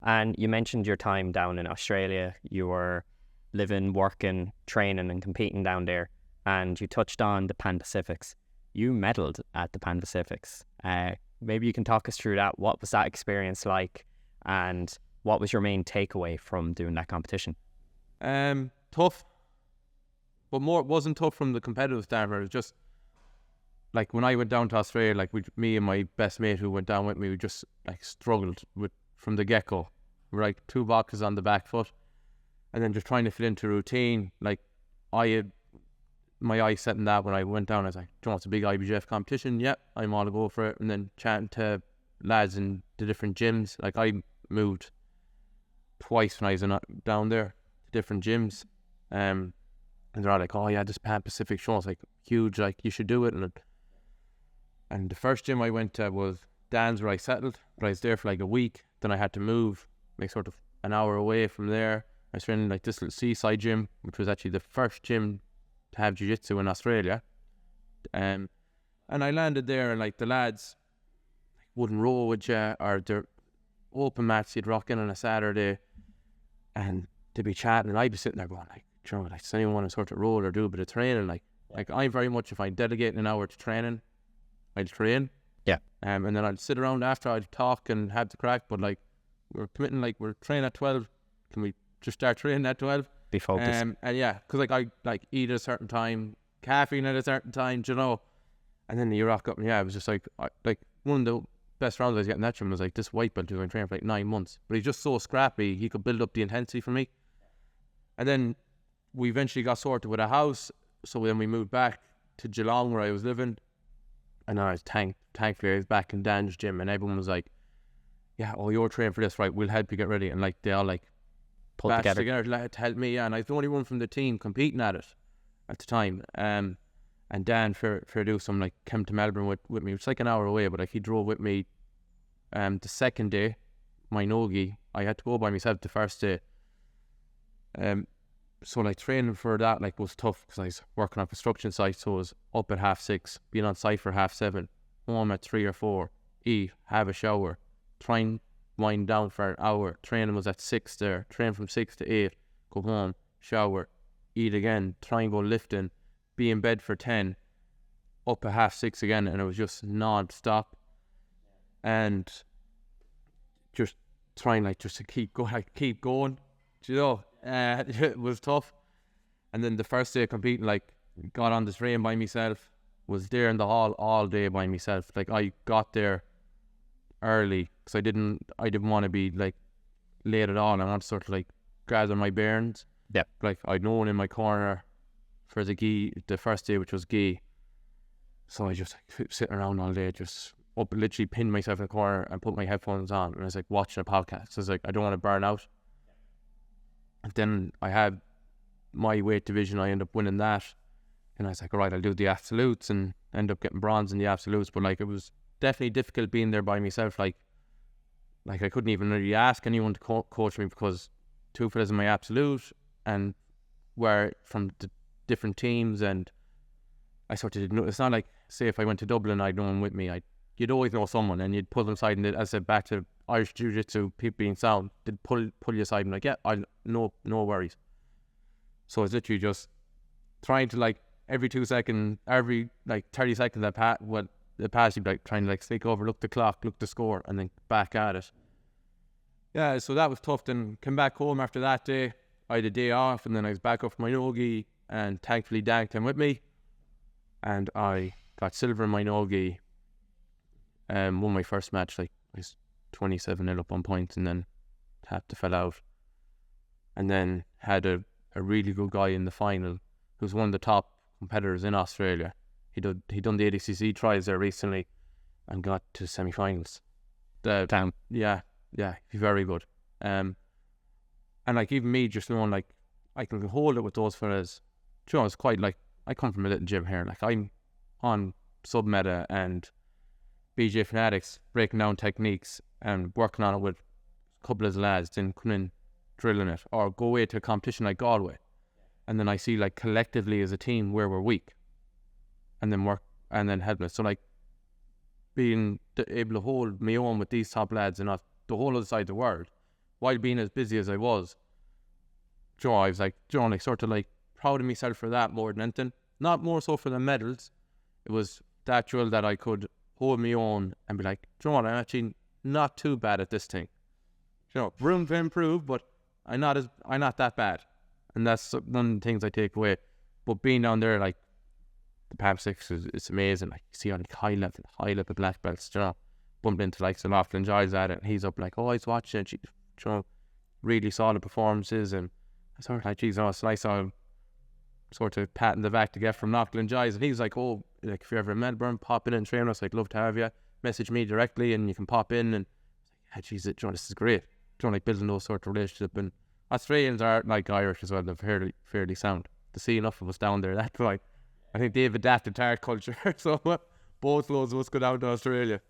And you mentioned your time down in Australia. You were living, working, training and competing down there. And you touched on the Pan Pacifics. You medalled at the Pan Pacifics. Maybe you can talk us through that. What was that experience like? And what was your main takeaway from doing that competition? Tough. But more, it wasn't tough from the competitive standpoint. It was just, like, when I went down to Australia, like, me and my best mate who went down with me, we just, like, struggled with from the get-go. We're like 2 boxes on the back foot. And then just trying to fit into routine. Like, I had my eyes set on that when I went down. I was like, do you know, it's a big IBJJF competition. Yep, I'm all to go for it. And then chatting to lads in the different gyms. Like, I moved twice when I was down there to different gyms. And they're all like, oh yeah, this Pan Pacific show is like huge, like you should do it. And the first gym I went to was Dan's, where I settled, but I was there for like a week. Then I had to move like sort of an hour away from there. I was training like this little seaside gym, which was actually the first gym to have jiu-jitsu in Australia. And I landed there, and like the lads wouldn't roll with you, or they're open mats you'd rock in on a Saturday, and they'd be chatting, and I'd be sitting there going like, you know, like, does anyone want to sort of roll or do a bit of training? Like I'm very much, if I delegate an hour to training, I'd train. Yeah. And then I'd sit around after, I'd talk and have the crack, but like, we're committing, like, we're training at 12. Can we just start training at 12? Be focused. And yeah, because like I like eat at a certain time, caffeine at a certain time, you know. And then you rock up, and yeah, it was just like, one of the best rounds I was getting that gym was like this white belt who I've been training for like 9 months. But he's just so scrappy, he could build up the intensity for me. And then we eventually got sorted with a house, so then we moved back to Geelong where I was living. And I was thankfully I was back in Dan's gym, and everyone was like, yeah, oh, you're training for this, right? We'll help you get ready. And like they all like Pull together to help me, yeah. And I was the only one from the team competing at it at the time. And Dan Cherubin like came to Melbourne with me. It's like an hour away, but like he drove with me. The second day, my nogi, I had to go by myself the first day. So like training for that like was tough, because I was working on construction site, so I was up at 6:30, being on site for 7:30, home at 3 or 4, eat, have a shower, try and wind down for an hour. Training was at 6 there, train from 6 to 8, go home, shower, eat again, try and go lifting, be in bed for 10, up at 6:30 again, and it was just non-stop. And just trying like just to keep going, you know. It was tough. And then the first day of competing, like, got on the train by myself, was there in the hall all day by myself. Like, I got there early because I didn't want to be like late at all. I wanted to sort of like gather my bearings. Yeah. Like, I'd no one in my corner for the first day, which was gi. So I just like, sitting around all day, just up, literally pinned myself in the corner and put my headphones on, and I was like watching a podcast. So I was like, I don't want to burn out. And then I had my weight division, I ended up winning that. And I was like, all right, I'll do the absolutes, and end up getting bronze in the absolutes. But like, it was definitely difficult being there by myself. Like I couldn't even really ask anyone to coach me, because 2 fellas in my absolute, and were from the different teams. And I sort of didn't know. It's not like, say, if I went to Dublin, I'd no one with me. You'd always know someone, and you'd pull them aside. And as I said, back to Irish Jiu-Jitsu, people being sound, they'd pull you aside and like, yeah, no worries. So it's literally just trying to, like, every 2 seconds, every like 30 seconds that pass, you'd be like trying to like sneak over, look the clock, look the score, and then back at it. Yeah, so that was tough. Then came back home after that day. I had a day off, and then I was back up for my nogi, and thankfully Dan came with me, and I got silver in my nogi. Won my first match, like, I was 27-0 up on points, and then tapped the fell out. And then had a really good guy in the final, who's one of the top competitors in Australia. He done the ADCC trials there recently, and got to semi-finals. Damn. Yeah, he's very good. And like, even me just knowing like I can hold it with those fellas, you know, it's quite like, I come from a little gym here. Like, I'm on Submeta and BJ Fanatics, breaking down techniques and working on it with a couple of lads, then coming in, drilling it, or go away to a competition like Galway, and then I see like collectively as a team where we're weak, and then work, and then helpless. So like, being able to hold my own with these top lads and not the whole other side of the world, while being as busy as I was, you know, I was like, you know, like sort of like proud of myself for that more than anything. Not more so for the medals. It was that drill that I could hold my own and be like, you know what, I'm actually not too bad at this thing. You know, room to improve, but I'm not that bad. And that's one of the things I take away. But being down there, like, the Pan Pacific it's amazing. Like, you see on the high level black belts, you know, bumped into like Lachlan Giles at it, and he's up like, oh, he's watching it, you know, really solid performances. And I sort of like, geez, oh, so I saw him sort of patting the back to get from Lachlan Giles, and he's like, oh, like, if you're ever in Melbourne, pop in and train us, I'd love to have you. Message me directly and you can pop in. And like, geez, you know, this is great. You know, like building those sort of relationships. And Australians are like Irish as well. They're fairly sound. To see enough of us down there, that's like, I think they've adapted to our culture. So both loads of us go down to Australia.